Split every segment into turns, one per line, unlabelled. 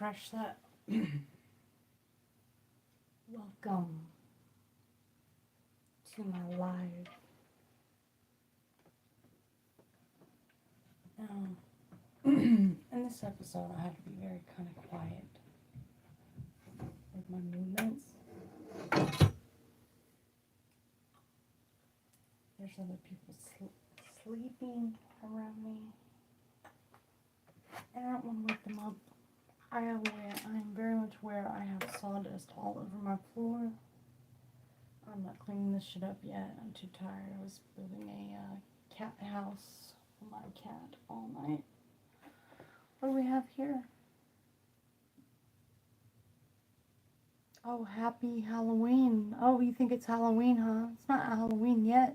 refresh that. Welcome to my live. In this episode, I had to be very kind of quiet with my movements. There's other people sleeping around me, and I don't want to wake them up. I'm very much aware I have sawdust all over my floor. I'm not cleaning this shit up yet. I'm too tired. I was building a cat house for my cat all night. What do we have here? Oh, happy Halloween. Oh, you think it's Halloween, huh? It's not Halloween yet.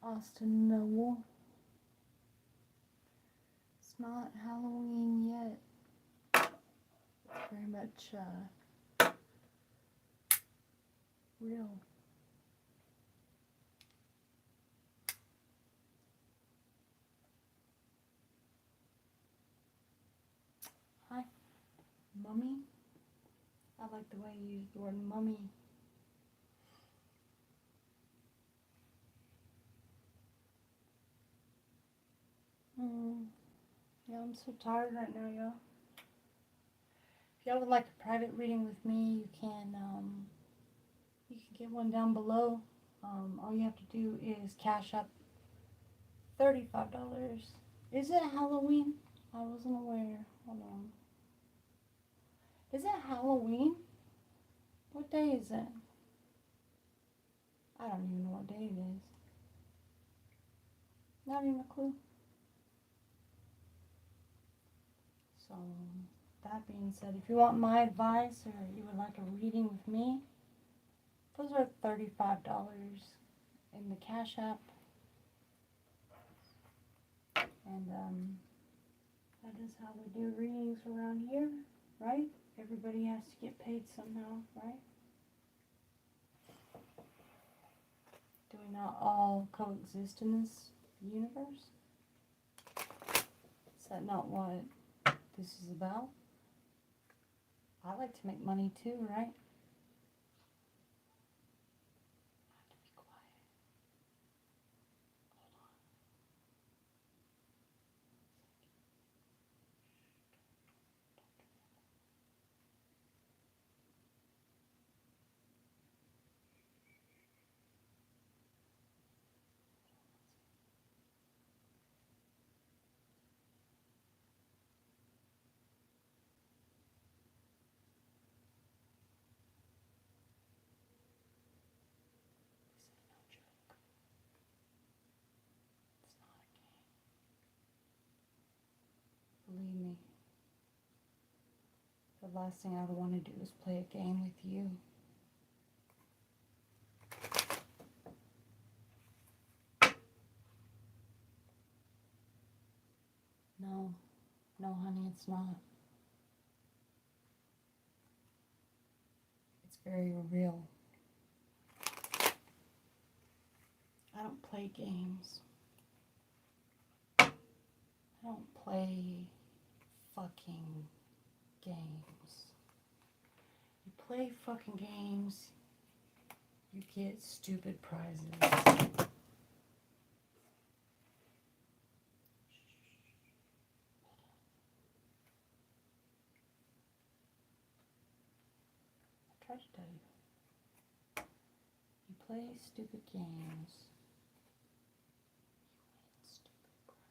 Austin Noel. It's not Halloween yet. It's very much real. Hi, mummy. I like the way you use the word mummy. Yeah, I'm so tired right now, y'all. If y'all would like a private reading with me, you can get one down below. All you have to do is Cashapp $35. Is it Halloween? I wasn't aware. Hold on. Is it Halloween? What day is it? I don't even know what day it is. Not even a clue. So, that being said, if you want my advice or you would like a reading with me, those are $35 in the Cash App. And that is how we do readings around here, right? Everybody has to get paid somehow, right? Do we not all coexist in this universe? Is that not what this is about? I like to make money too, right? I have to be quiet. Hold on. Believe me, the last thing I would want to do is play a game with you. No, honey, it's not. It's very real. I don't play games. I don't play fucking games. You play fucking games, you get stupid prizes. I tried to tell you. You play stupid games, you win stupid prizes.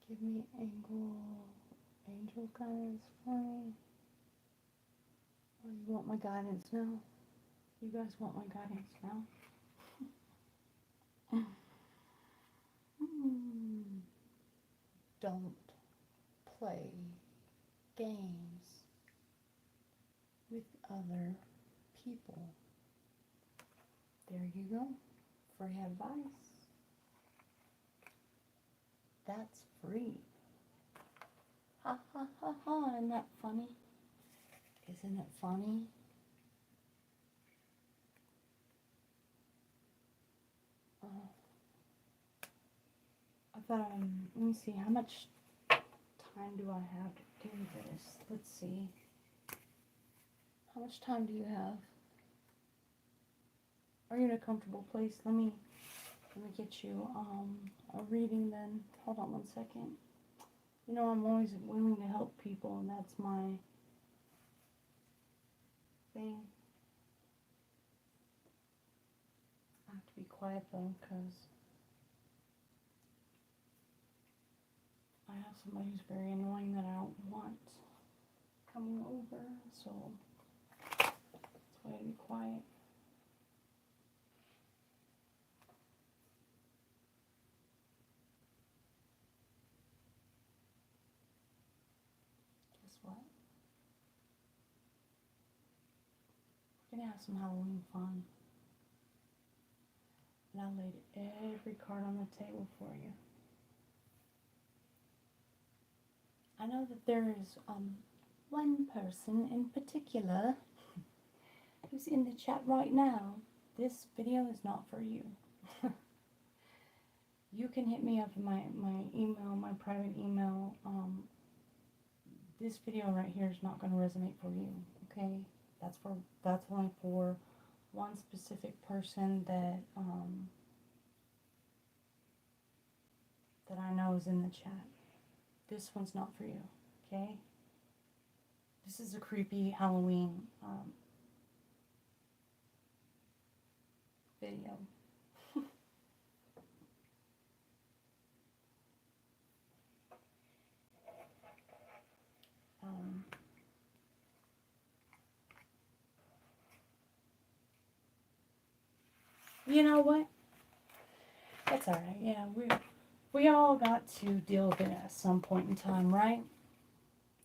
Give me angel guidance for me. Oh, you want my guidance now? You guys want my guidance now? Don't play games with other people. There you go. Free advice. That's free. Ha ha ha ha. Isn't that funny? Isn't it funny? I thought, let me see, how much time do I have to do this? Let's see. How much time do you have? Are you in a comfortable place? Let me get you a reading then. Hold on 1 second. You know, I'm always willing to help people, and that's my thing. I have to be quiet though, because I have somebody who's very annoying that I don't want coming over, so that's why I have to be quiet. Guess what? We're gonna have some Halloween fun. And I laid every card on the table for you. I know that there is one person in particular who's in the chat right now. This video is not for you. You can hit me up in my email, my private email. This video right here is not going to resonate for you, okay? That's only for one specific person that that I know is in the chat. This one's not for you, okay? This is a creepy Halloween video. You know what? That's alright. Yeah, we all got to deal with it at some point in time, right?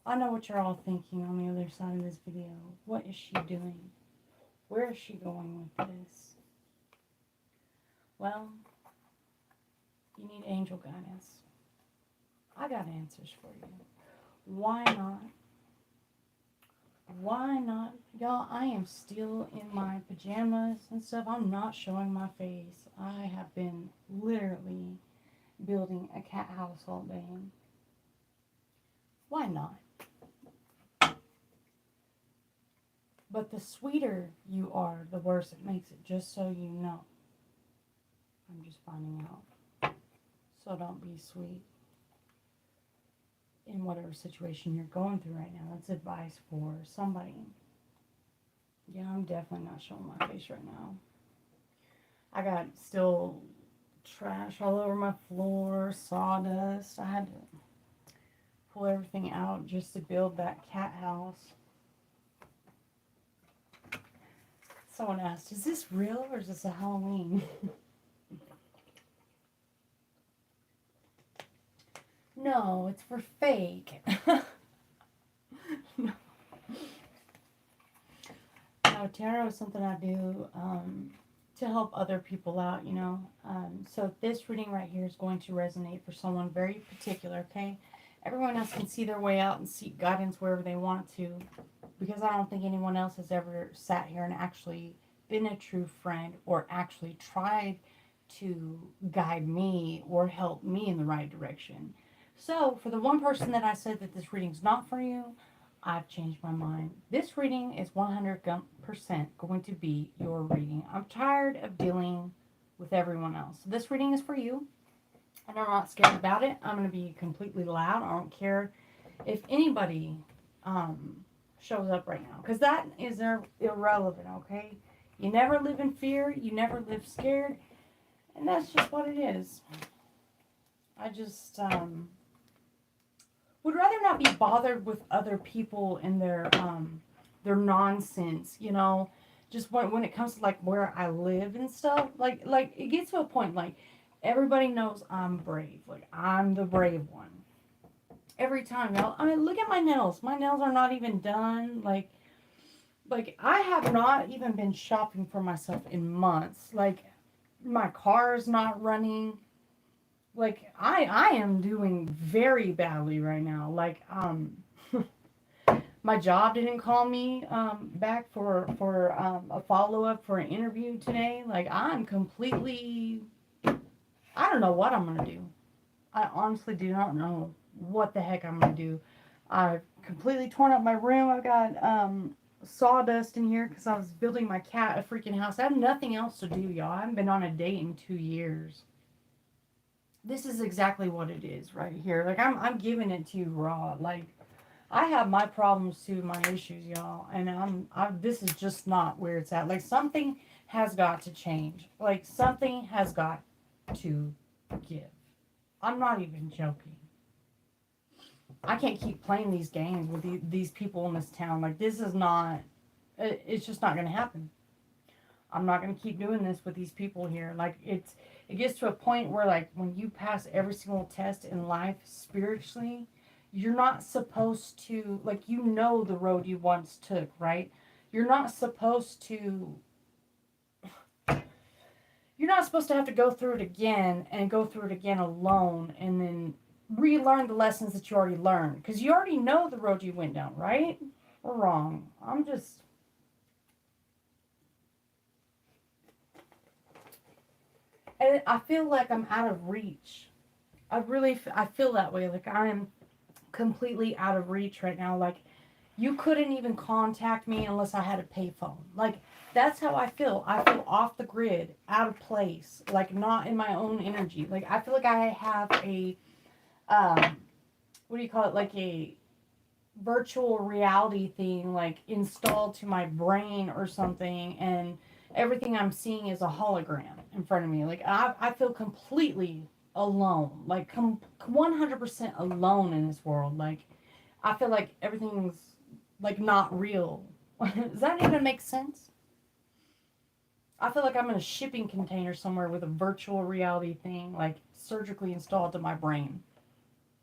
I know what you're all thinking on the other side of this video. What is she doing? Where is she going with this? Well, you need angel guidance. I got answers for you. Why not? Why not? Y'all, I am still in my pajamas and stuff. I'm not showing my face. I have been literally building a cat house all day. Why not? But the sweeter you are, the worse it makes it, just so you know. I'm just finding out. So don't be sweet in whatever situation you're going through right now. That's advice for somebody. Yeah, I'm definitely not showing my face right now. I got still trash all over my floor, sawdust. I had to pull everything out just to build that cat house. Someone asked, is this real or is this a Halloween? No, it's for fake. No. No, tarot is something I do to help other people out, you know. So this reading right here is going to resonate for someone very particular, okay? Everyone else can see their way out and seek guidance wherever they want to, because I don't think anyone else has ever sat here and actually been a true friend or actually tried to guide me or help me in the right direction. So for the one person that I said that this reading's not for you, I've changed my mind. This reading is 100% going to be your reading. I'm tired of dealing with everyone else. So this reading is for you. And I'm not scared about it. I'm going to be completely loud. I don't care if anybody shows up right now, because that is irrelevant, okay? You never live in fear. You never live scared. And that's just what it is. I just would rather not be bothered with other people and their nonsense, you know. Just when it comes to like where I live and stuff, like it gets to a point like everybody knows I'm brave, like I'm the brave one. Every time, y'all. I mean, look at my nails. My nails are not even done. Like I have not even been shopping for myself in months. Like my car is not running. Like I am doing very badly right now. Like my job didn't call me back for a follow-up for an interview today. Like I'm completely, I don't know what I'm gonna do. I honestly do not know what the heck I'm going to do. I've completely torn up my room. I've got sawdust in here because I was building my cat a freaking house. I have nothing else to do, y'all. I haven't been on a date in 2 years. This is exactly what it is right here. Like, I'm giving it to you raw. Like, I have my problems too, my issues, y'all, and this is just not where it's at. Like, something has got to change. Like, something has got to give. I'm not even joking. I can't keep playing these games with these people in this town. Like, this is not, it's just not going to happen. I'm not going to keep doing this with these people here. Like, it gets to a point where, like, when you pass every single test in life spiritually, you're not supposed to, like, you know the road you once took, right? You're not supposed to have to go through it again and go through it again alone and then relearn the lessons that you already learned. Because you already know the road you went down, right? Or wrong? And I feel like I'm out of reach. I feel that way. Like, I am completely out of reach right now. Like, you couldn't even contact me unless I had a payphone. Like, that's how I feel. I feel off the grid, out of place, like, not in my own energy. Like, I feel like I have a, what do you call it? Like a virtual reality thing, like, installed to my brain or something, and everything I'm seeing is a hologram in front of me. Like, I feel completely alone, like, 100% alone in this world. Like, I feel like everything's, like, not real. Does that even make sense? I feel like I'm in a shipping container somewhere with a virtual reality thing, like, surgically installed to my brain.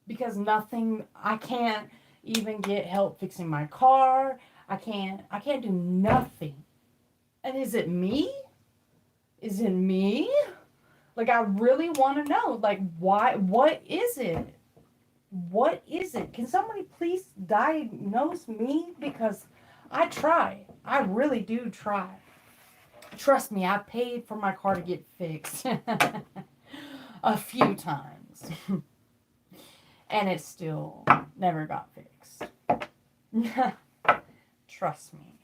Because I can't even get help fixing my car. I can't do nothing. And is it me? Is it me? Like, I really want to know, like, why, what is it? What is it? Can somebody please diagnose me? Because I try. I really do try. Trust me, I paid for my car to get fixed a few times. And it still never got fixed. Trust me.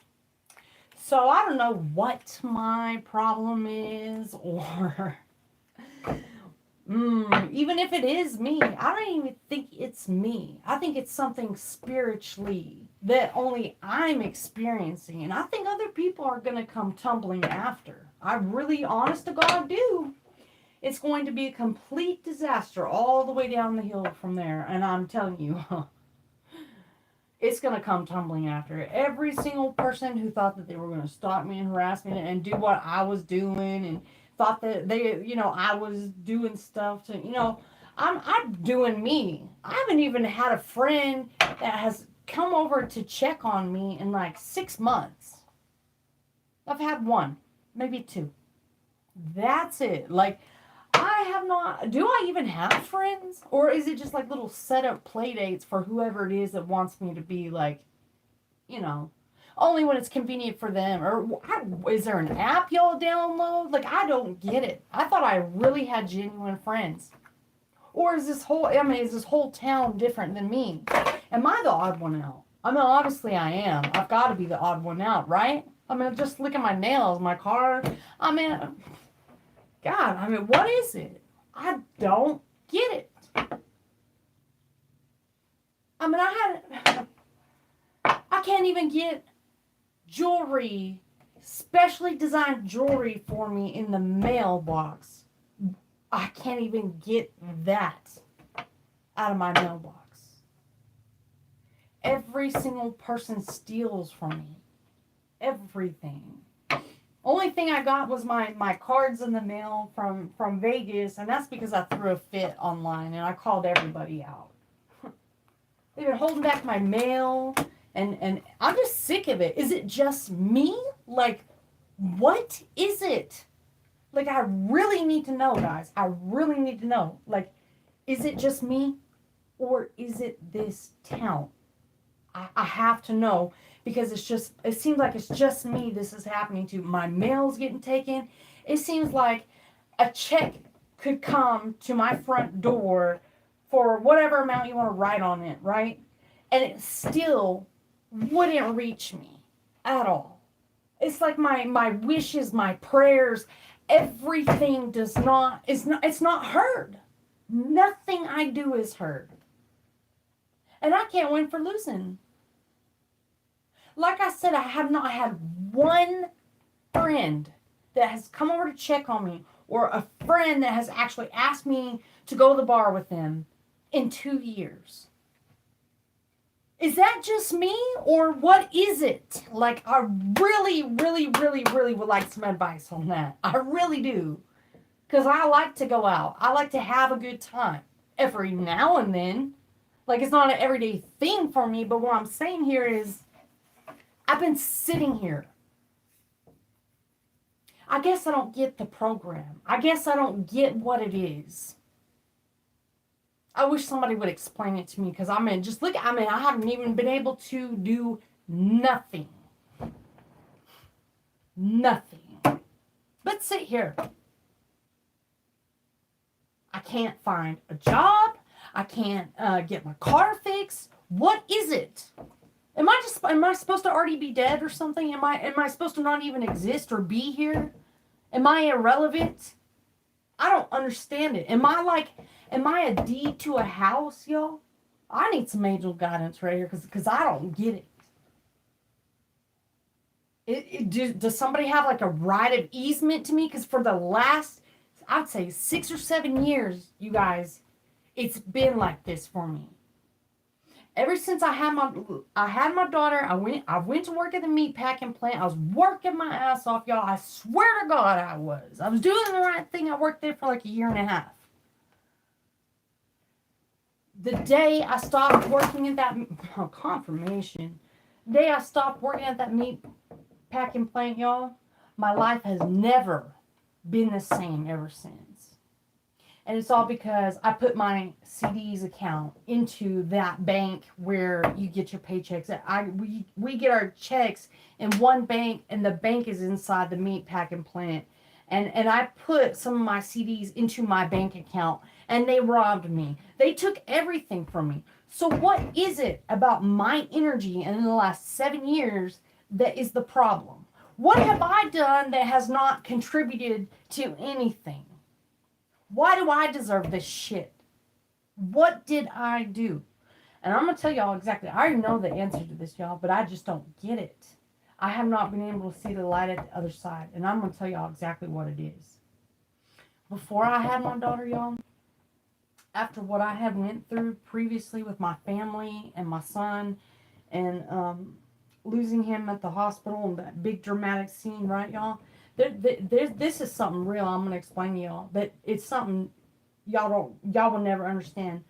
So I don't know what my problem is, or even if it is me, I don't even think it's me. I think it's something spiritually that only I'm experiencing. And I think other people are going to come tumbling after. I really, honest to God, do. It's going to be a complete disaster all the way down the hill from there. And I'm telling you, it's going to come tumbling after. Every single person who thought that they were going to stalk me and harass me and do what I was doing and thought that I was doing stuff to, I'm doing me. I haven't even had a friend that has come over to check on me in like 6 months. I've had one, maybe 2. That's it. Like, I have not. Do I even have friends? Or is it just like little set up play dates for whoever it is that wants me to be, like, only when it's convenient for them? Or is there an app y'all download? Like, I don't get it. I thought I really had genuine friends. Or is this whole town different than me? Am I the odd one out? I mean, obviously I am. I've got to be the odd one out, right? I mean, just look at my nails, my car. I mean, God, what is it? I don't get it. I mean, I can't even get jewelry, specially designed jewelry for me in the mailbox. I can't even get that out of my mailbox. Every single person steals from me. Everything. Only thing I got was my cards in the mail from Vegas, and that's because I threw a fit online and I called everybody out. They've been holding back my mail, and I'm just sick of it. Is it just me? Like, what is it? Like, I really need to know, guys. I really need to know. Like, is it just me, or is it this town? I have to know. Because it seems like it's just me this is happening to. My mail's getting taken. It seems like a check could come to my front door for whatever amount you want to write on it, right? And it still wouldn't reach me at all. It's like my wishes, my prayers, everything it's not heard. Nothing I do is heard. And I can't win for losing. Like I said, I have not had one friend that has come over to check on me, or a friend that has actually asked me to go to the bar with them in 2 years. Is that just me, or what is it? Like, I really, really, really, really would like some advice on that. I really do. Because I like to go out. I like to have a good time. Every now and then. Like, it's not an everyday thing for me, but what I'm saying here is, I've been sitting here. I guess I don't get the program. I guess I don't get what it is. I wish somebody would explain it to me, because I haven't even been able to do nothing. Nothing. But sit here. I can't find a job. I can't get my car fixed. What is it? Am I supposed to already be dead or something? Am I supposed to not even exist or be here? Am I irrelevant? I don't understand it. Am I a deed to a house, y'all? I need some angel guidance right here, because I don't get it. Does somebody have like a right of easement to me? Because for the last, I'd say 6 or 7 years, you guys, it's been like this for me. Ever since I had my daughter, I went to work at the meat packing plant. I was working my ass off, y'all. I swear to God I was. I was doing the right thing. I worked there for like a year and a half. The day I stopped working at that confirmation, the day I stopped working at that meat packing plant, y'all, my life has never been the same ever since. And it's all because I put my CDs account into that bank where you get your paychecks. We get our checks in one bank, and the bank is inside the meat packing plant. And I put some of my CDs into my bank account, and they robbed me. They took everything from me. So what is it about my energy in the last 7 years that is the problem? What have I done that has not contributed to anything? Why do I deserve this shit? What did I do? And I'm going to tell y'all exactly. I already know the answer to this, y'all, but I just don't get it. I have not been able to see the light at the other side. And I'm going to tell y'all exactly what it is. Before I had my daughter, y'all, after what I had went through previously with my family and my son, and losing him at the hospital, and that big dramatic scene, right, y'all? This is something real. I'm going to explain to y'all. But it's something y'all will never understand.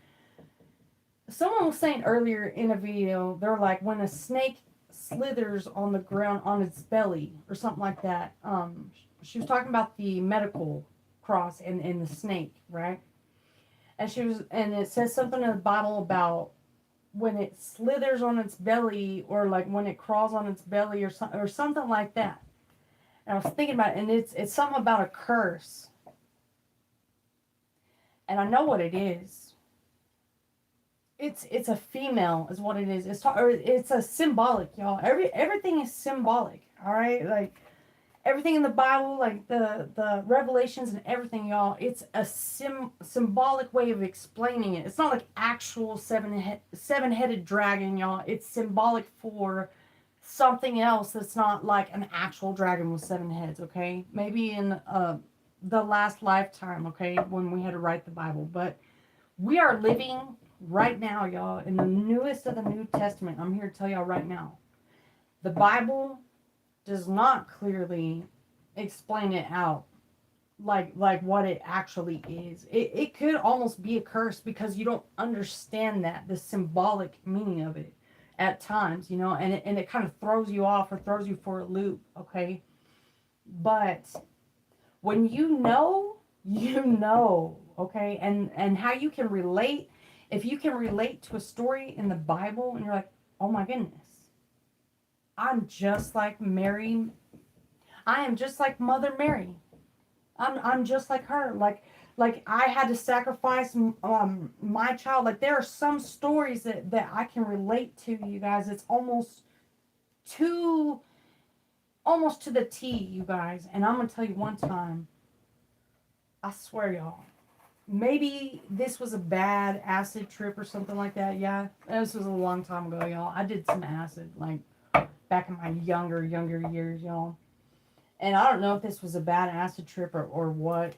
Someone was saying earlier in a video, they're like, when a snake slithers on the ground on its belly or something like that. She was talking about the medical cross and the snake, right? And it says something in the Bible about when it slithers on its belly, or like when it crawls on its belly, or something like that. And I was thinking about it, and it's something about a curse. And I know what it is. It's a female is what it is. It's a symbolic, y'all. Everything is symbolic, all right? Like, everything in the Bible, like the revelations and everything, y'all, it's a symbolic way of explaining it. It's not like actual seven-headed dragon, y'all. It's symbolic for something else that's not like an actual dragon with 7 heads, okay? Maybe in the last lifetime, okay, when we had to write the Bible. But we are living right now, y'all, in the newest of the New Testament. I'm here to tell y'all right now. The Bible does not clearly explain it out like what it actually is. It could almost be a curse because you don't understand the symbolic meaning of it at times, you know, and it kind of throws you off or throws you for a loop, okay? But when you know, okay? And how you can relate, if you can relate to a story in the Bible and you're like, oh my goodness, I'm just like Mary. I am just like Mother Mary. I'm just like her. Like like I had to sacrifice my child. Like there are some stories that I can relate to, you guys. It's too almost to the T, you guys. And I'm gonna tell you one time, I swear, y'all, maybe this was a bad acid trip or something like that. Yeah, this was a long time ago, y'all. I did some acid, like back in my younger years, y'all. And I don't know if this was a bad acid trip or what.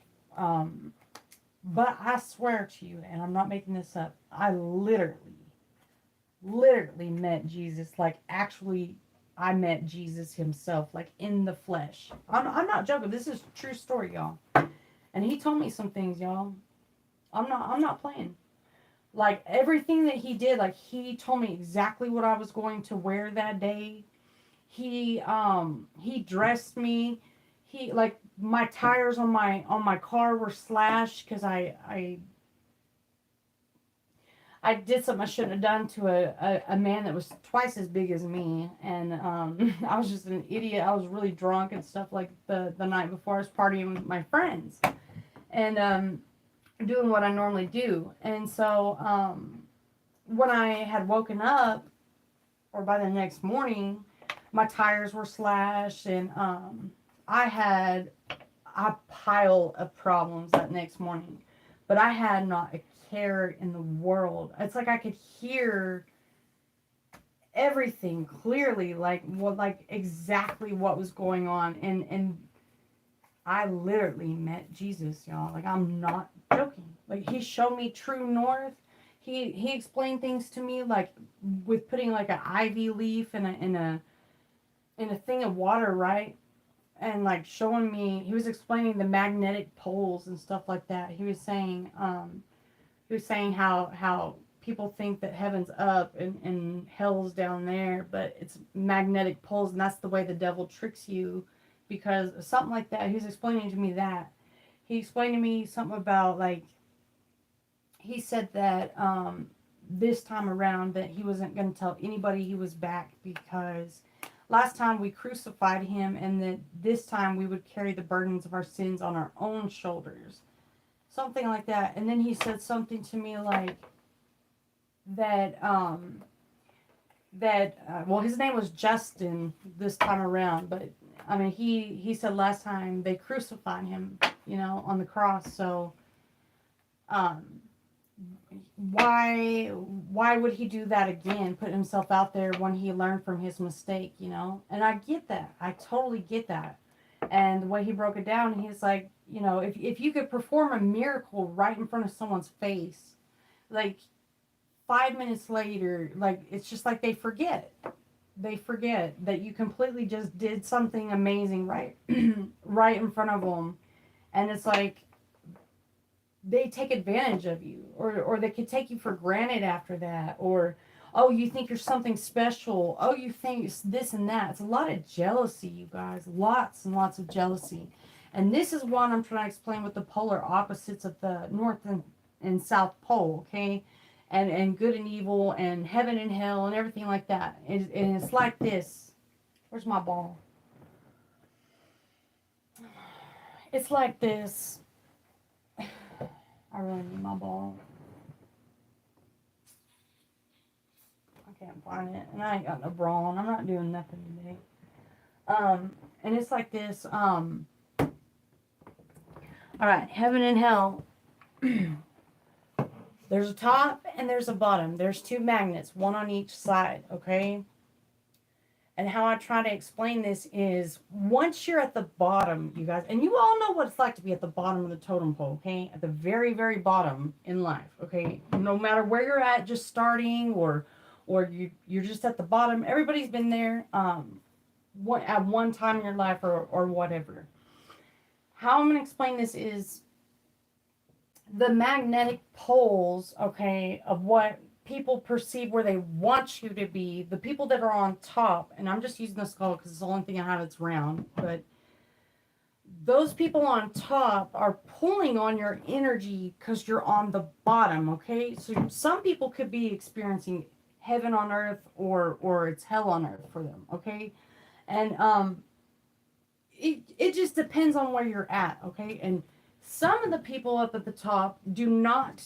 But I swear to you, and I'm not making this up, I literally met Jesus. Like, actually, I met Jesus himself, like in the flesh. I'm not joking. This is a true story, y'all. And he told me some things, y'all. I'm not playing. Like everything that he did, like he told me exactly what I was going to wear that day. He dressed me. He like my tires on my car were slashed because I did something I shouldn't have done to a man that was twice as big as me. And I was just an idiot. I was really drunk and stuff like the night before. I was partying with my friends and doing what I normally do. And so when I had woken up, or by the next morning, my tires were slashed and I had a pile of problems that next morning. But I had not a care in the world. It's like I could hear everything clearly, like exactly what was going on. And I literally met Jesus, y'all. Like I'm not joking. Like he showed me true north. He explained things to me like with putting like an ivy leaf in a thing of water, right? And like showing me, he was explaining the magnetic poles and stuff like that. He was saying how people think that heaven's up and hell's down there, but it's magnetic poles, and that's the way the devil tricks you, because something like that. He was explaining to me that. He explained to me something about like he said that this time around that he wasn't going to tell anybody he was back because last time we crucified him, and that this time we would carry the burdens of our sins on our own shoulders. Something like that. And then he said something to me like that, well, his name was Justin this time around, but I mean, he said last time they crucified him, you know, on the cross. So, why would he do that again, put himself out there when he learned from his mistake, you know? And I get that. I totally get that. And the way he broke it down, he's like, you know, if you could perform a miracle right in front of someone's face, like 5 minutes later, like it's just like they forget that you completely just did something amazing right right in front of them. And it's like they take advantage of you, or they could take you for granted after that, or oh, you think you're something special, oh, you think it's this and that. It's a lot of jealousy, you guys, lots and lots of jealousy. And this is what I'm trying to explain with the polar opposites of the north and south pole, okay? And good and evil and heaven and hell and everything like that. And it's like this. Where's my ball? It's like this. I really need my ball. I can't find it. And I ain't got no bra on. I'm not doing nothing today. And it's like this. Alright, heaven and hell. There's a top and there's a bottom. There's two magnets, one on each side, okay? And how I try to explain this is once you're at the bottom, you guys, and you all know what it's like to be at the bottom of the totem pole, okay? At the very, very bottom in life, okay? No matter where you're at, just starting or you're just at the bottom. Everybody's been there at one time in your life or whatever. How I'm going to explain this is the magnetic poles, okay, of what people perceive where they want you to be, the people that are on top, and I'm just using the skull because it's the only thing I have that's round, but those people on top are pulling on your energy because you're on the bottom, okay? So some people could be experiencing heaven on earth or it's hell on earth for them, okay? And it just depends on where you're at, okay? And
some of the people up at the top do not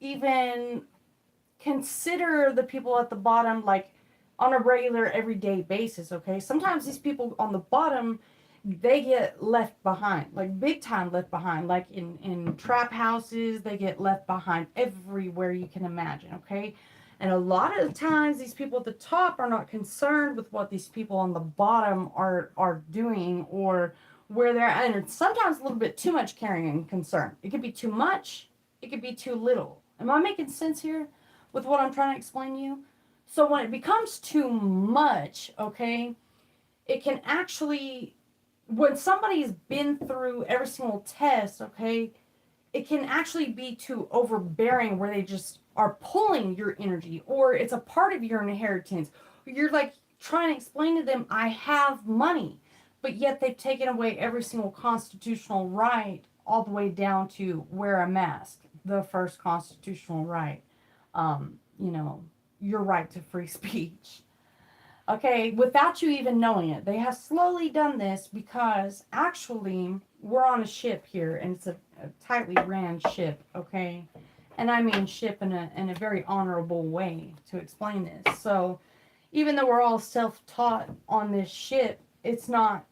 even consider the people at the bottom like on a regular everyday basis. Okay, sometimes these people on the bottom, they get left behind, like big time left behind, like in trap houses, they get left behind everywhere you can imagine. Okay, and a lot of the times these people at the top are not concerned with what these people on the bottom are doing or where they're at. And it's sometimes a little bit too much caring and concern. It could be too much, it could be too little. Am I making sense here with what I'm trying to explain to you? So when it becomes too much, okay, it can actually, when somebody's been through every single test, okay, it can actually be too overbearing where they just are pulling your energy, or it's a part of your inheritance. You're like trying to explain to them, I have money, but yet they've taken away every single constitutional right, all the way down to wear a mask, the first constitutional right. You know, your right to free speech. Okay, without you even knowing it. They have slowly done this because actually we're on a ship here, and it's a tightly ran ship, okay? And I mean ship in a very honorable way to explain this. So even though we're all self-taught on this ship, it's not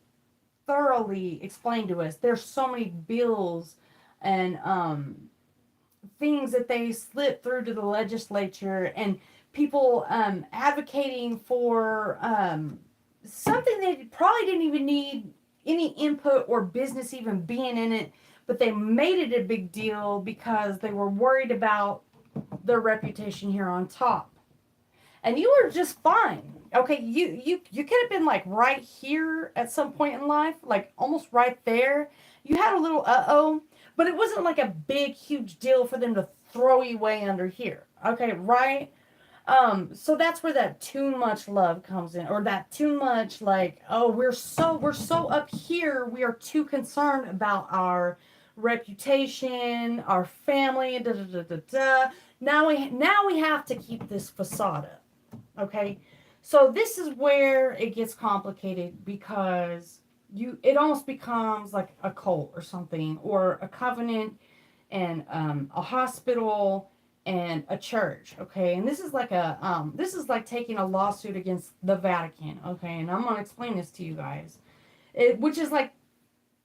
thoroughly explained to us. There's so many bills and things that they slip through to the legislature, and people advocating for something they probably didn't even need any input or business even being in it, but they made it a big deal because they were worried about their reputation here on top. And you were just fine. Okay, you could have been like right here at some point in life, like almost right there. You had a little uh-oh, but it wasn't like a big huge deal for them to throw you way under here. Okay, right? So that's where that too much love comes in, or that too much like, oh, we're so up here, we are too concerned about our reputation, our family, da da da da da. Now we have to keep this facade up. Okay, so this is where it gets complicated because it almost becomes like a cult or something, or a covenant, and a hospital and a church. Okay, and this is like taking a lawsuit against the Vatican. Okay, and I'm gonna explain this to you guys, which is like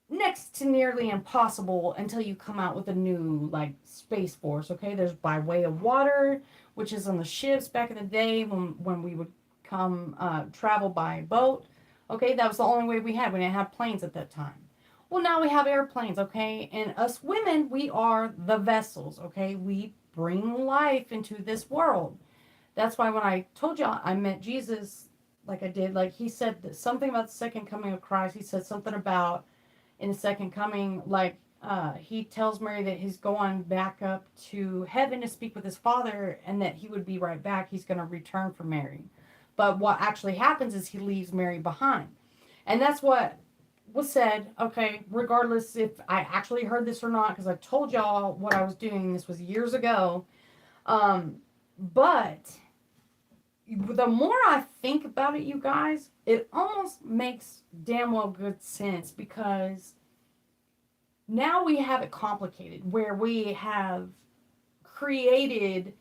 next to nearly impossible until you come out with a new like space force. Okay, there's by way of water, which is on the ships back in the day when we would come travel by boat. Okay, that was the only way we had. We didn't have planes at that time. Well, now we have airplanes. Okay, and us women, we are the vessels. Okay, we bring life into this world. That's why when I told you I met Jesus, like I did, like he said something about the second coming of Christ. He said something about in the second coming, like he tells Mary that he's going back up to heaven to speak with his father, and that he would be right back. He's going to return for Mary. But what actually happens is he leaves Mary behind. And that's what was said, okay, regardless if I actually heard this or not, because I told y'all what I was doing. This was years ago. But the more I think about it, you guys, it almost makes damn well good sense, because now we have it complicated where we have created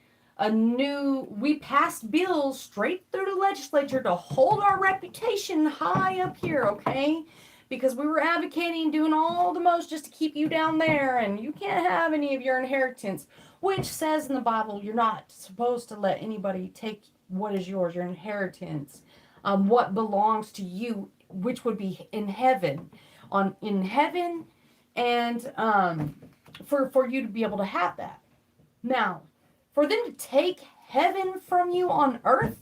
we passed bills straight through the legislature to hold our reputation high up here, okay? Because we were advocating, doing all the most just to keep you down there, and you can't have any of your inheritance, which says in the Bible you're not supposed to let anybody take what is yours, your inheritance, what belongs to you, which would be in heaven, and for you to be able to have that. Now, for them to take heaven from you on earth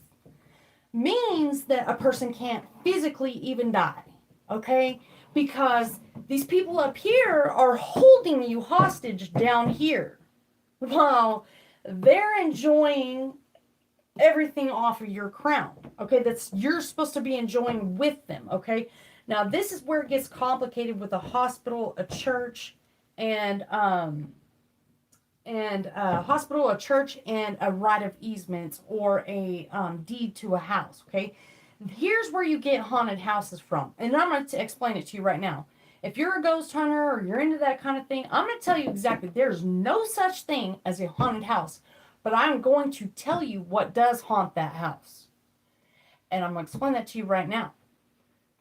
means that a person can't physically even die, okay? Because these people up here are holding you hostage down here while they're enjoying everything off of your crown, okay? That's you're supposed to be enjoying with them, okay? Now, this is where it gets complicated with a hospital, a church, and a hospital, a church, and a right of easements, or a deed to a house, okay? Here's where you get haunted houses from. And I'm going to explain it to you right now. If you're a ghost hunter or you're into that kind of thing, I'm going to tell you exactly. There's no such thing as a haunted house. But I'm going to tell you what does haunt that house. And I'm going to explain that to you right now.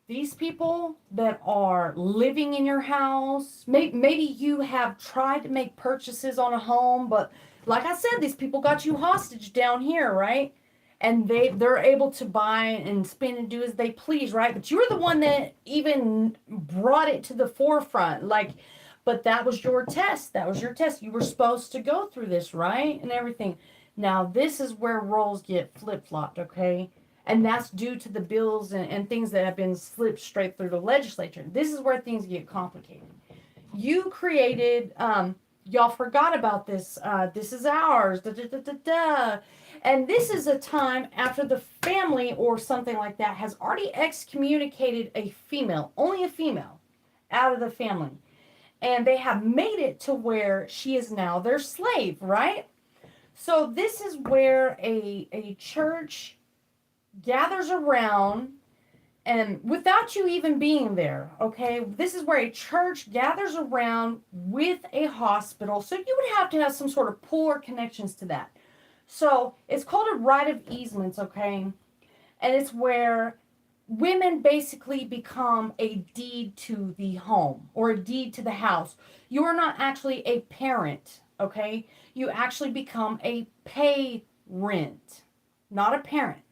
These people that are living in your house, maybe you have tried to make purchases on a home, but like I said, these people got you hostage down here, right? And they're able to buy and spend and do as they please, right? But you're the one that even brought it to the forefront. Like, but that was your test. That was your test. You were supposed to go through this, right? And everything. Now, this is where roles get flip-flopped, okay? And that's due to the bills and things that have been slipped straight through the legislature. This is where things get complicated. You created, y'all forgot about this. This is ours. Da, da, da, da, da. And this is a time after the family or something like that has already excommunicated a female, only a female, out of the family. And they have made it to where she is now their slave, right? So this is where a church gathers around, and without you even being there, okay? This is where a church gathers around with a hospital. So you would have to have some sort of pull or connections to that. So it's called a right of easements, okay? And it's where women basically become a deed to the home or a deed to the house. You are not actually a parent, okay? You actually become a parent, not a parent.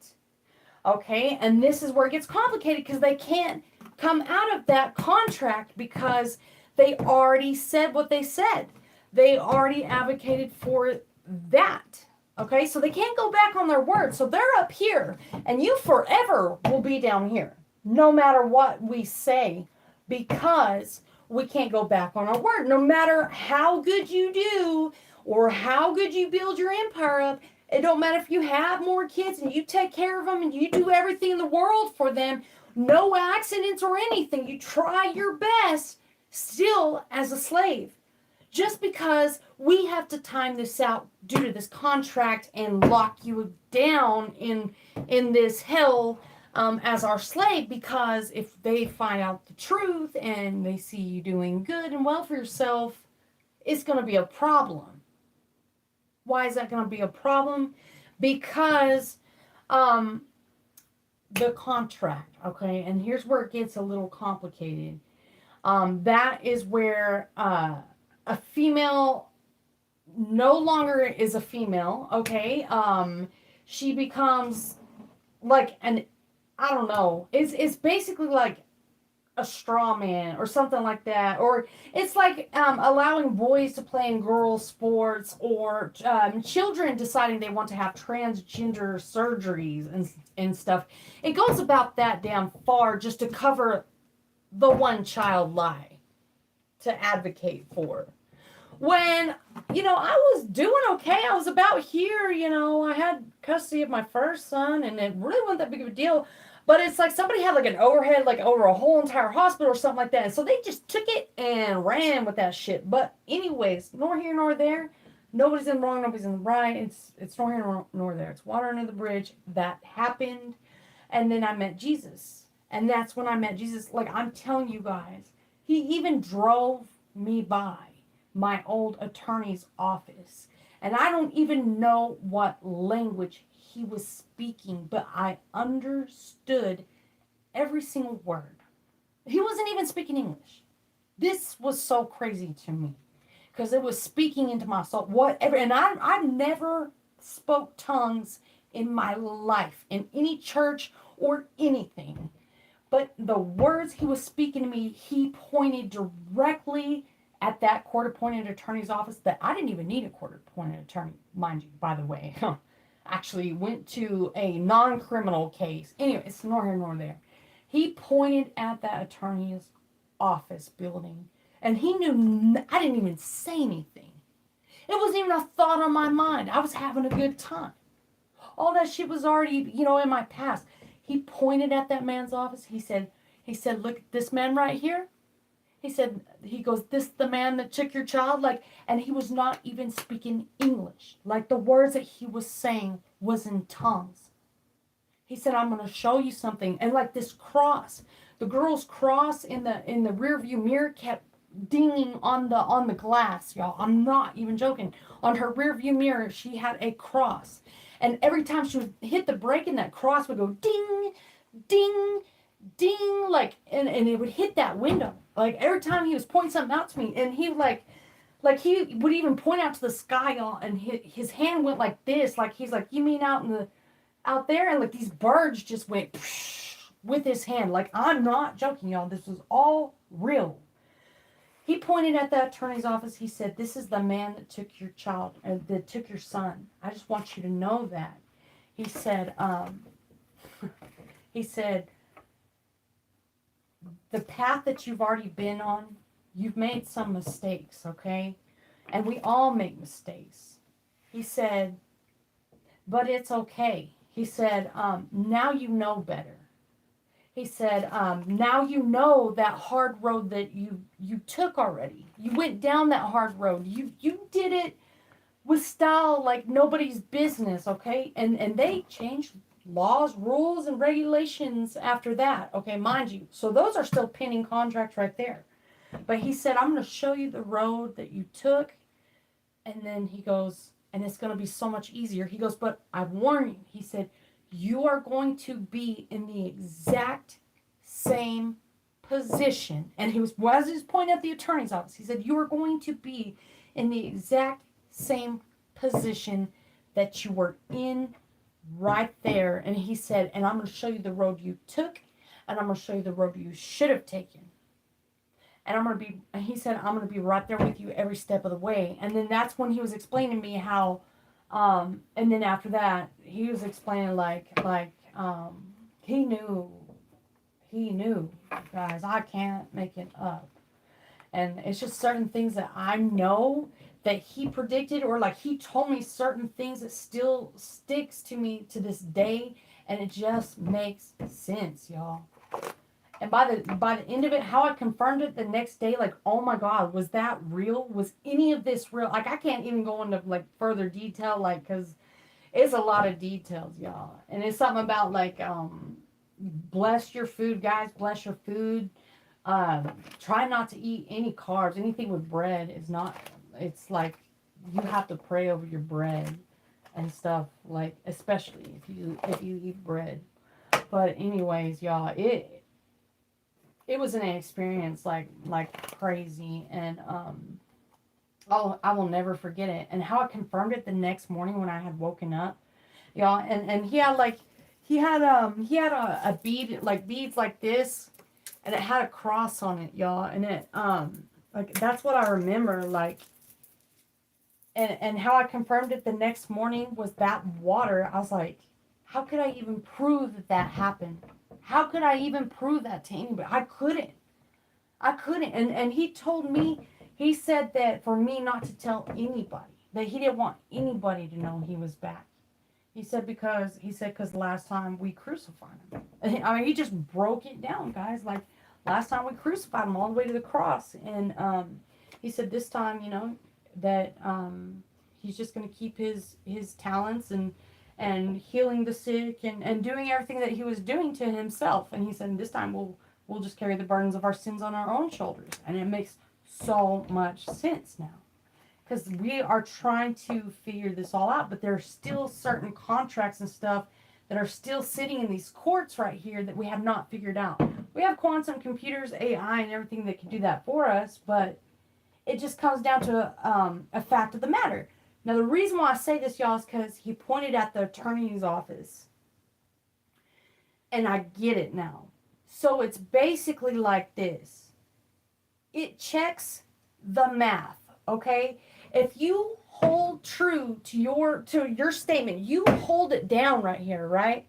Okay, and this is where it gets complicated because they can't come out of that contract because they already said what they said. They already advocated for that. Okay, so they can't go back on their word. So they're up here, and you forever will be down here, no matter what we say, because we can't go back on our word. No matter how good you do or how good you build your empire up, it don't matter if you have more kids and you take care of them and you do everything in the world for them, no accidents or anything. You try your best still as a slave. Just because we have to time this out due to this contract and lock you down in this hell as our slave, because if they find out the truth and they see you doing good and well for yourself, it's going to be a problem. Why is that going to be a problem? Because the contract, okay? And here's where it gets a little complicated. That is where a female no longer is a female, okay? She becomes like I don't know. It's basically like a straw man or something like that, or it's like allowing boys to play in girls sports, or children deciding they want to have transgender surgeries and stuff. It goes about that damn far just to cover the one child lie to advocate for, when I was doing okay. I was about here, I had custody of my first son, and it really wasn't that big of a deal. But it's like somebody had like an overhead, like over a whole entire hospital or something like that. And so they just took it and ran with that shit. But anyways, nor here nor there. Nobody's in the wrong, nobody's in the right. It's nor here nor there. It's water under the bridge. That happened. And then I met Jesus. And that's when I met Jesus. Like, I'm telling you guys, he even drove me by my old attorney's office. And I don't even know what language he was speaking, but I understood every single word. He wasn't even speaking English. This was so crazy to me because it was speaking into my soul. Whatever, and I never spoke tongues in my life in any church or anything. But the words he was speaking to me, he pointed directly at that court-appointed attorney's office. That I didn't even need a court-appointed attorney, mind you, by the way. Actually went to a non-criminal case. Anyway, it's nor here nor there. He pointed at that attorney's office building, and he knew I didn't even say anything. It wasn't even a thought on my mind. I was having a good time. All that shit was already, in my past. He pointed at that man's office. He said, look at this man right here. He goes, this the man that took your child? And he was not even speaking English. Like, the words that he was saying was in tongues. He said, I'm going to show you something. And like this cross, The girl's cross in the rear view mirror kept dinging on the glass, y'all. I'm not even joking. On her rear view mirror, she had a cross. And every time she would hit the brake, and that cross would go ding, ding, ding, like, and it would hit that window. Like, every time he was pointing something out to me, and he like he would even point out to the sky, y'all, and his hand went like this, like he's like, you mean out there? And like these birds just went with his hand. Like, I'm not joking, y'all. This was all real. He pointed at the attorney's office. He said, this is the man that took your child, that took your son. I just want you to know that. He said, he said, the path that you've already been on, you've made some mistakes, okay? And we all make mistakes. He said, but it's okay. He said, now you know better. He said, now you know that hard road that you took already. You went down that hard road. You did it with style like nobody's business, okay? And they changed laws, rules, and regulations after that, okay, mind you. So those are still pending contracts right there. But he said, I'm going to show you the road that you took. And then he goes, and it's going to be so much easier. He goes, but I warn you. He said, you are going to be in the exact same position. And he was pointing at the attorney's office. He said, you are going to be in the exact same position that you were in right there. And he said, and I'm going to show you the road you took, and I'm going to show you the road you should have taken. And he said, I'm going to be right there with you every step of the way. And then that's when he was explaining to me how, and then after that, he was explaining he knew, guys, I can't make it up. And it's just certain things that I know that he predicted, or like he told me certain things that still sticks to me to this day. And it just makes sense, y'all. And by the end of it, how I confirmed it the next day, like, oh my God, was that real? Was any of this real? Like, I can't even go into like further detail, like, because it's a lot of details, y'all. And it's something about like, bless your food, guys, bless your food. Try not to eat any carbs. Anything with bread is not, it's like, you have to pray over your bread and stuff, like, especially if you eat bread. But anyways, y'all, it was an experience like crazy, and I will never forget it. And how I confirmed it the next morning when I had woken up, y'all. And he had a bead, like beads like this, and it had a cross on it, y'all. And it like, that's what I remember, like. And how I confirmed it the next morning was that water. I was like, how could I even prove that happened? How could I even prove that to anybody? I couldn't. And he told me, he said that for me not to tell anybody, that he didn't want anybody to know he was back. He said because last time we crucified him. I mean, he just broke it down, guys. Like, last time we crucified him all the way to the cross. And he said this time, that he's just going to keep his talents and healing the sick and doing everything that he was doing to himself. And he said, this time we'll just carry the burdens of our sins on our own shoulders. And it makes so much sense now. Because we are trying to figure this all out, but there are still certain contracts and stuff that are still sitting in these courts right here that we have not figured out. We have quantum computers, AI, and everything that can do that for us, but it just comes down to a fact of the matter. Now, the reason why I say this, y'all, is because he pointed at the attorney's office. And I get it now. So it's basically like this. It checks the math, okay? If you hold true to your statement, you hold it down right here, right?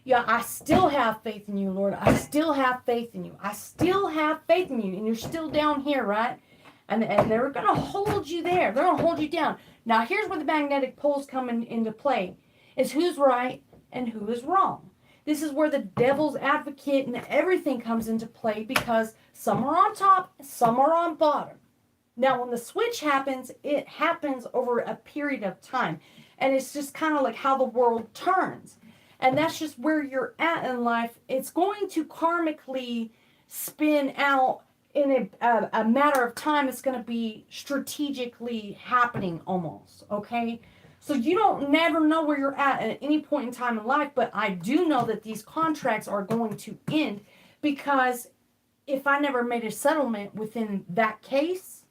Yeah, I still have faith in you, Lord. I still have faith in you. I still have faith in you. And you're still down here, right? And they're going to hold you there. They're going to hold you down. Now, here's where the magnetic poles come into play. Is who's right and who is wrong. This is where the devil's advocate and everything comes into play, because some are on top, some are on bottom. Now, when the switch happens, it happens over a period of time. And it's just kind of like how the world turns. And that's just where you're at in life. It's going to karmically spin out in a matter of time. It's going to be strategically happening almost, okay? So you don't never know where you're at any point in time in life, but I do know that these contracts are going to end, because if I never made a settlement within that case,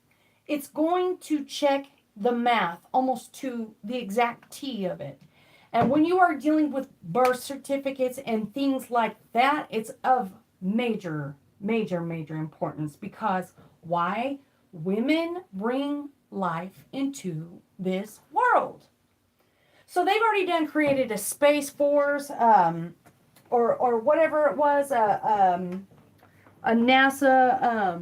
it's going to check the math almost to the exact T of it. And when you are dealing with birth certificates and things like that, it's of major, major, major importance, because why? Women bring life into this world. So they've already created a Space Force, or whatever it was, a NASA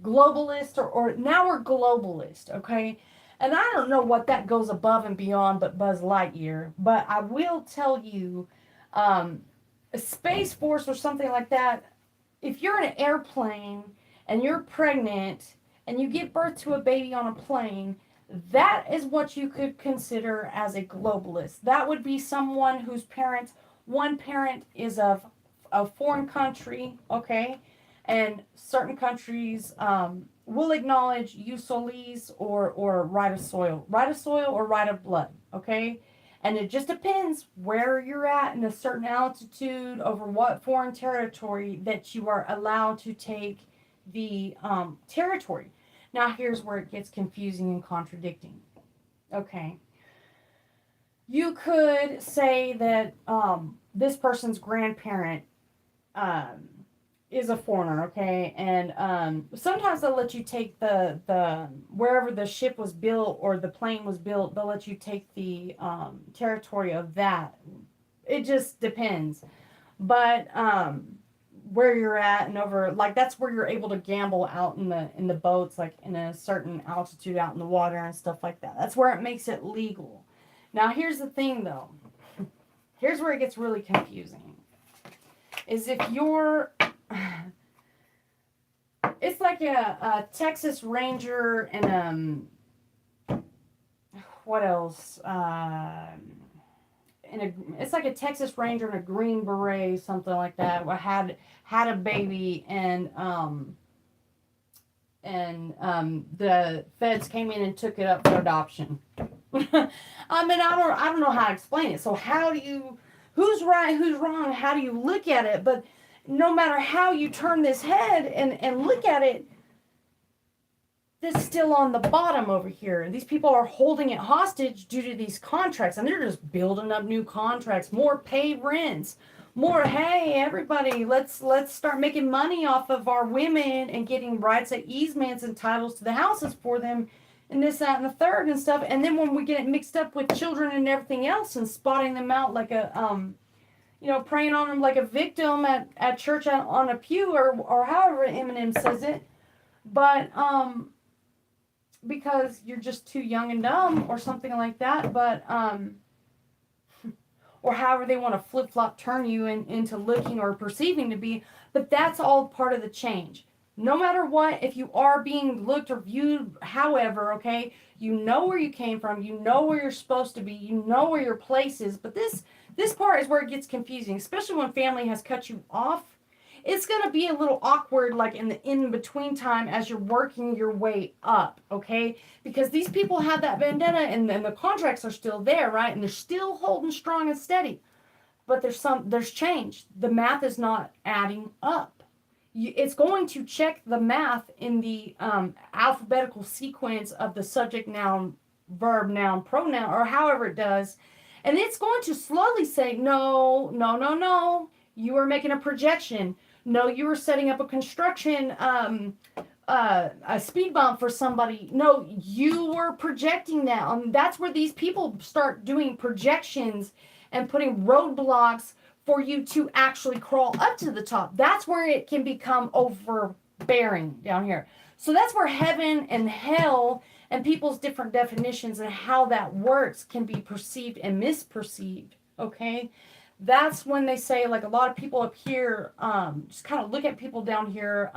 globalist, or now we're globalist, okay? And I don't know what that goes above and beyond but Buzz Lightyear, but I will tell you, a Space Force or something like that, if you're in an airplane and you're pregnant and you give birth to a baby on a plane, that is what you could consider as a globalist. That would be someone whose one parent is of a foreign country, okay? And certain countries will acknowledge jus solis or right of soil or right of blood, okay? And it just depends where you're at in a certain altitude over what foreign territory that you are allowed to take the territory. Now, here's where it gets confusing and contradicting. Okay. You could say that this person's grandparent is a foreigner, okay? And sometimes they'll let you take the wherever the ship was built or the plane was built, they'll let you take the territory of that. It just depends. But where you're at and over, like, that's where you're able to gamble out in the boats, like in a certain altitude out in the water and stuff like that. That's where it makes it legal. Now, here's the thing, though. Here's where it gets really confusing. Is if you're... It's like a Texas Ranger and what else? It's like a Texas Ranger and a Green Beret, something like that. Had a baby, and the feds came in and took it up for adoption. I mean, I don't know how to explain it. So how do you, who's right, who's wrong? How do you look at it? But no matter how you turn this head and look at it, this is still on the bottom over here. These people are holding it hostage due to these contracts, and they're just building up new contracts, more paid rents, more, hey, everybody, let's start making money off of our women and getting rights at easements and titles to the houses for them, and this, that, and the third and stuff. And then when we get it mixed up with children and everything else and spotting them out like a, preying on them like a victim at church on a pew, or however Eminem says it. But, because you're just too young and dumb or something like that, but, or however they want to flip-flop turn you into looking or perceiving to be, but that's all part of the change. No matter what, if you are being looked or viewed, however, okay, you know where you came from, you know where you're supposed to be, you know where your place is, but this part is where it gets confusing, especially when family has cut you off. It's going to be a little awkward, like in the in-between time as you're working your way up, okay? Because these people have that vendetta, and the contracts are still there, right? And they're still holding strong and steady. But there's change. The math is not adding up. It's going to check the math in the alphabetical sequence of the subject, noun, verb, noun, pronoun, or however it does. And it's going to slowly say, no, you are making a projection. No, you were setting up a construction, a speed bump for somebody. No, you were projecting that. That's where these people start doing projections and putting roadblocks for you to actually crawl up to the top. That's where it can become overbearing down here. So that's where heaven and hell and people's different definitions and how that works can be perceived and misperceived, okay? That's when they say, like, a lot of people up here just kind of look at people down here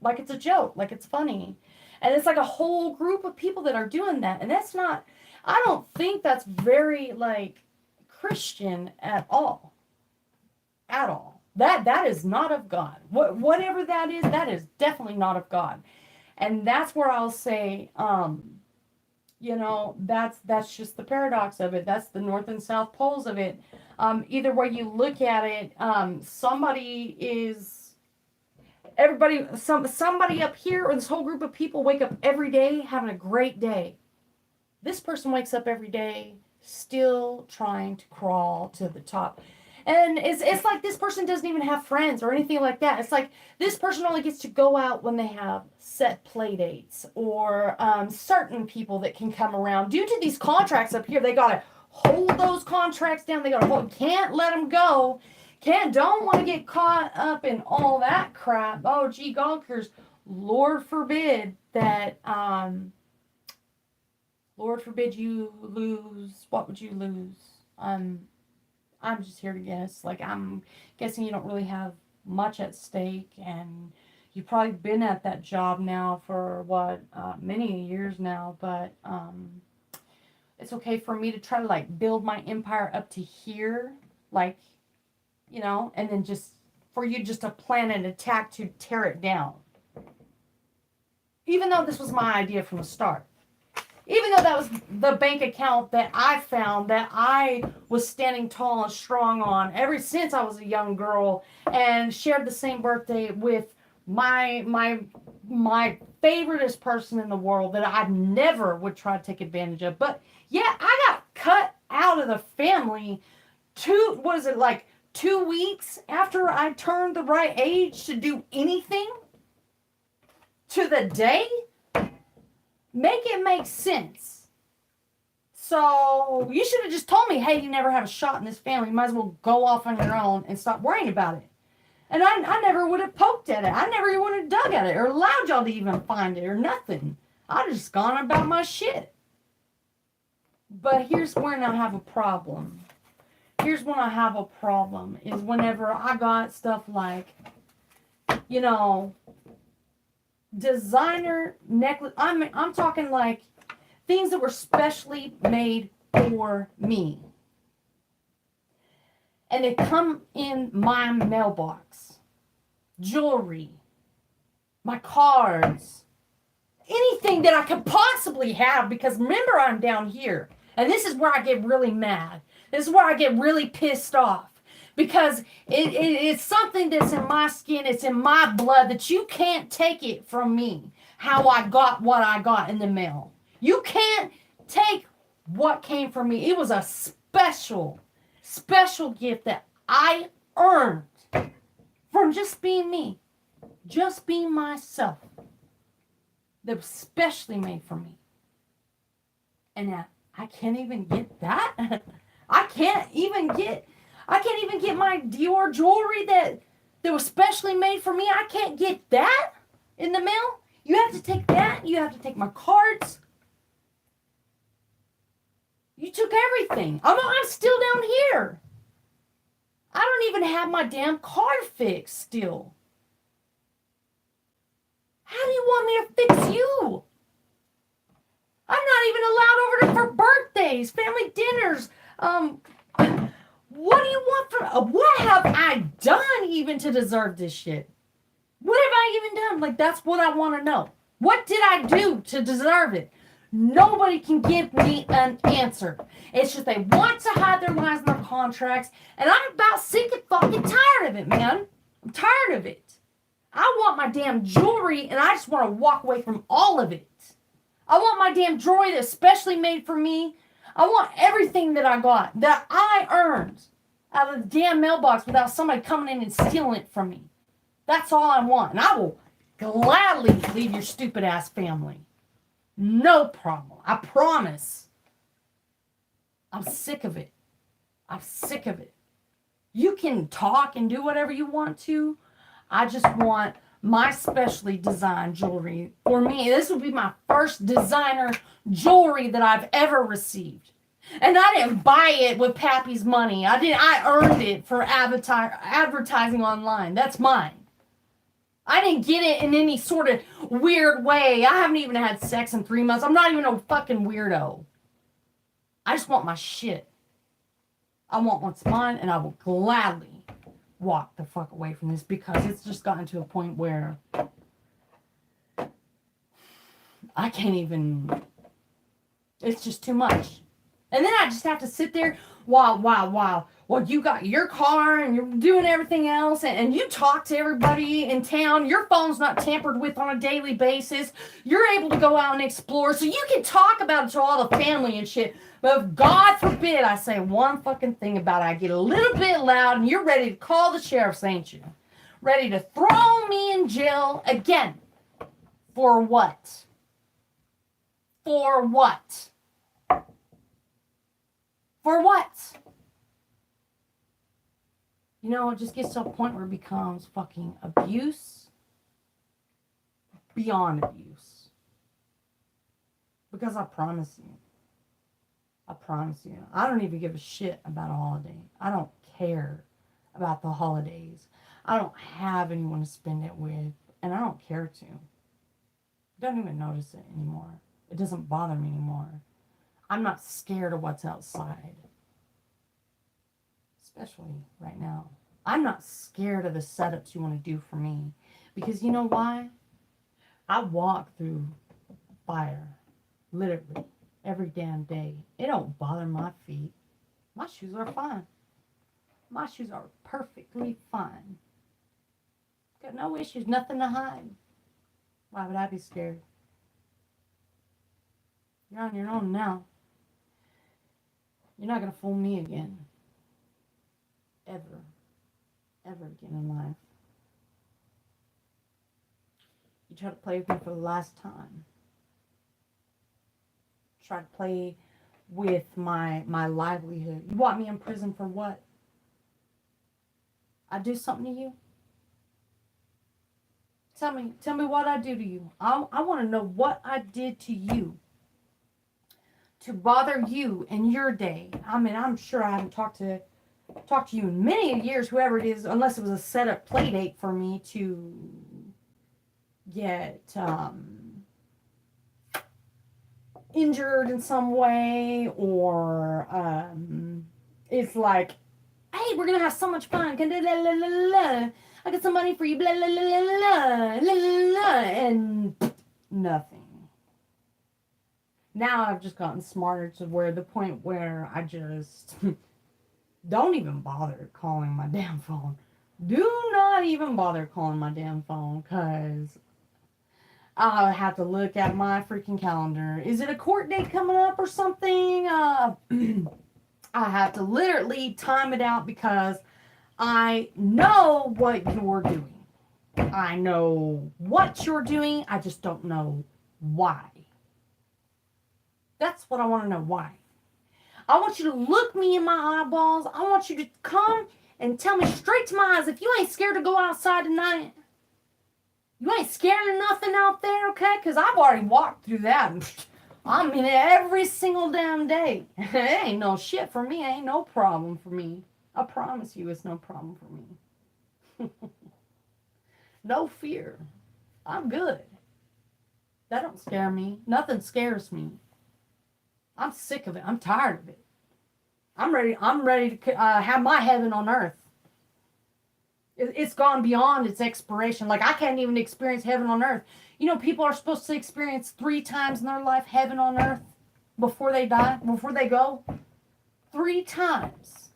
like it's a joke, like it's funny. And it's like a whole group of people that are doing that. And that's not, I don't think that's very, like, Christian at all. At all. That is not of God. Whatever that is definitely not of God. And that's where I'll say, that's just the paradox of it. That's the north and south poles of it. Either way you look at it, somebody up here, or this whole group of people wake up every day having a great day. This person wakes up every day still trying to crawl to the top. And it's like this person doesn't even have friends or anything like that. It's like this person only gets to go out when they have set play dates, or certain people that can come around. Due to these contracts up here, they got to hold those contracts down. They got to hold, can't let them go. Don't want to get caught up in all that crap. Oh, gee, gonkers. Lord forbid you lose. What would you lose? I'm just here to guess. Like, I'm guessing you don't really have much at stake, and you've probably been at that job now for many years now, but it's okay for me to try to, like, build my empire up to here, like, and then just for you just to plan an attack to tear it down. Even though this was my idea from the start. Even though that was the bank account that I found, that I was standing tall and strong on ever since I was a young girl, and shared the same birthday with my favoriteest person in the world that I never would try to take advantage of. But yeah, I got cut out of the family 2 weeks after I turned the right age to do anything to the day. Make it make sense. So you should have just told me, hey, you never have a shot in this family. You might as well go off on your own and stop worrying about it. And I never would have poked at it. I never would have dug at it or allowed y'all to even find it or nothing. I'd have just gone about my shit. But here's when I have a problem. Is whenever I got stuff like, designer necklace. I'm talking like things that were specially made for me. And they come in my mailbox. Jewelry. My cards. Anything that I could possibly have, because remember, I'm down here. And this is where I get really mad. This is where I get really pissed off. Because it's something that's in my skin, it's in my blood, that you can't take it from me, how I got what I got in the mail. You can't take what came from me. It was a special gift that I earned from just being me, just being myself, that was specially made for me. And I can't even get that. I can't even get my Dior jewelry that was specially made for me. I can't get that in the mail. You have to take that. You have to take my cards. You took everything. I'm still down here. I don't even have my damn card fixed still. How do you want me to fix you? I'm not even allowed over for birthdays, family dinners. What do you want from... what have I done even to deserve this shit? What have I even done? Like, that's what I want to know. What did I do to deserve it? Nobody can give me an answer. It's just they want to hide their lies in their contracts, and I'm about sick and fucking tired of it, man. I'm tired of it. I want my damn jewelry, and I just want to walk away from all of it. I want my damn jewelry that's specially made for me. I want everything that I got, that I earned out of the damn mailbox without somebody coming in and stealing it from me. That's all I want. And I will gladly leave your stupid ass family. No problem. I promise. I'm sick of it. I'm sick of it. You can talk and do whatever you want to. I just want my specially designed jewelry for me. This will be my first designer jewelry that I've ever received. And I didn't buy it with Pappy's money. I earned it for advertising online. That's mine. I didn't get it in any sort of weird way. I haven't even had sex in 3 months. I'm not even a fucking weirdo. I just want my shit. I want what's mine, and I will gladly walk the fuck away from this because it's just gotten to a point where I can't even, it's just too much. And then I just have to sit there while you got your car and you're doing everything else and you talk to everybody in town. Your phone's not tampered with on a daily basis. You're able to go out and explore so you can talk about it to all the family and shit. But if God forbid I say one fucking thing about it, I get a little bit loud and you're ready to call the sheriffs, ain't you? Ready to throw me in jail again. For what? For what? For what? You know, it just gets to a point where it becomes fucking abuse beyond abuse. Because I promise you, I don't even give a shit about a holiday. I don't care about the holidays. I don't have anyone to spend it with, and I don't care to. I don't even notice it anymore. It doesn't bother me anymore. I'm not scared of what's outside. Especially right now. I'm not scared of the setups you want to do for me. Because you know why? I walk through fire. Literally. Every damn day. It don't bother my feet. My shoes are fine. My shoes are perfectly fine. Got no issues. Nothing to hide. Why would I be scared? You're on your own now. You're not going to fool me again. Ever again in life. You try to play with me for the last time. Try to play with my livelihood. You want me in prison for what? I do something to you? Tell me what I do to you. I want to know what I did to you to bother you in your day. I mean, I'm sure I haven't talked to you in many years, whoever it is, unless it was a set-up play date for me to get injured in some way, or it's like, hey, we're gonna have so much fun. I got some money for you, blah, blah, blah, blah, blah, blah, and nothing. Now I've just gotten smarter to where the point where I just don't even bother calling my damn phone. Do not even bother calling my damn phone, because I'll have to look at my freaking calendar. Is it a court date coming up or something? I have to literally time it out because I know what you're doing. I know what you're doing. I just don't know why. That's what I want to know, why. I want you to look me in my eyeballs. I want you to come and tell me straight to my eyes, if you ain't scared to go outside tonight, you ain't scared of nothing out there, okay? Because I've already walked through that. I'm in it every single damn day. It ain't no shit for me. It ain't no problem for me. I promise you it's no problem for me. No fear. I'm good. That don't scare me. Nothing scares me. I'm sick of it. I'm tired of it. I'm ready to have my heaven on earth. It's gone beyond its expiration. Like, I can't even experience heaven on earth. You know, people are supposed to experience 3 times in their life heaven on earth before they die, before they go. 3 times.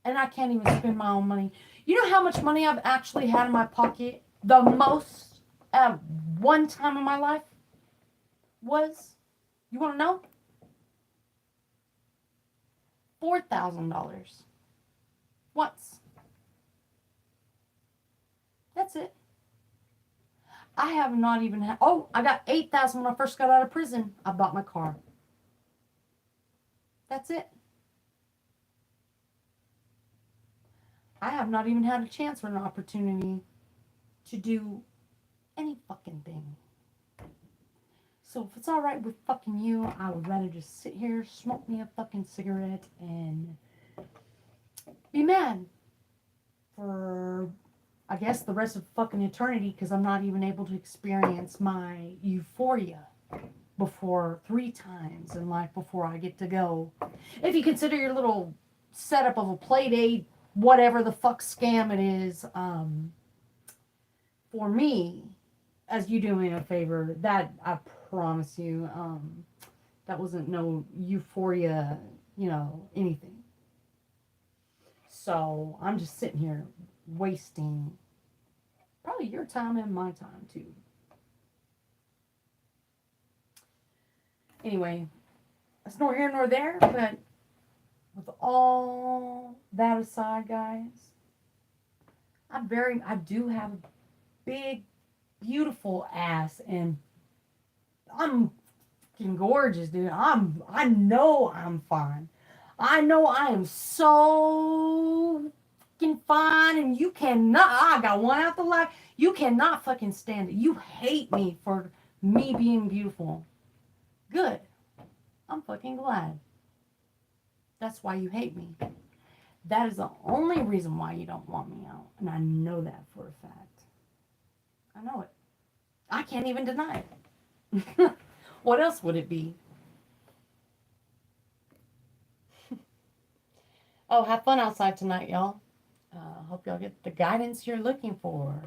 And I can't even spend my own money. You know how much money I've actually had in my pocket? The most at one time in my life was, you want to know? $4,000. Once. That's it. I have not even had, I got $8,000 when I first got out of prison. I bought my car. That's it. I have not even had a chance or an opportunity to do any fucking thing. So if it's alright with fucking you, I would rather just sit here, smoke me a fucking cigarette, and be mad for, I guess, the rest of fucking eternity, because I'm not even able to experience my euphoria before 3 times in life before I get to go. If you consider your little setup of a play date, whatever the fuck scam it is, for me, as you do me a favor, that I promise you, that wasn't no euphoria, anything. So I'm just sitting here wasting probably your time and my time too. Anyway, that's nor here nor there, but with all that aside, guys, I do have a big, beautiful ass, and I'm fucking gorgeous, dude. I know I'm fine. I know I am so fucking fine, and you cannot. I got one out the life. You cannot fucking stand it. You hate me for me being beautiful. Good. I'm fucking glad. That's why you hate me. That is the only reason why you don't want me out. And I know that for a fact. I know it. I can't even deny it. What else would it be? Oh, have fun outside tonight, y'all. Hope y'all get the guidance you're looking for.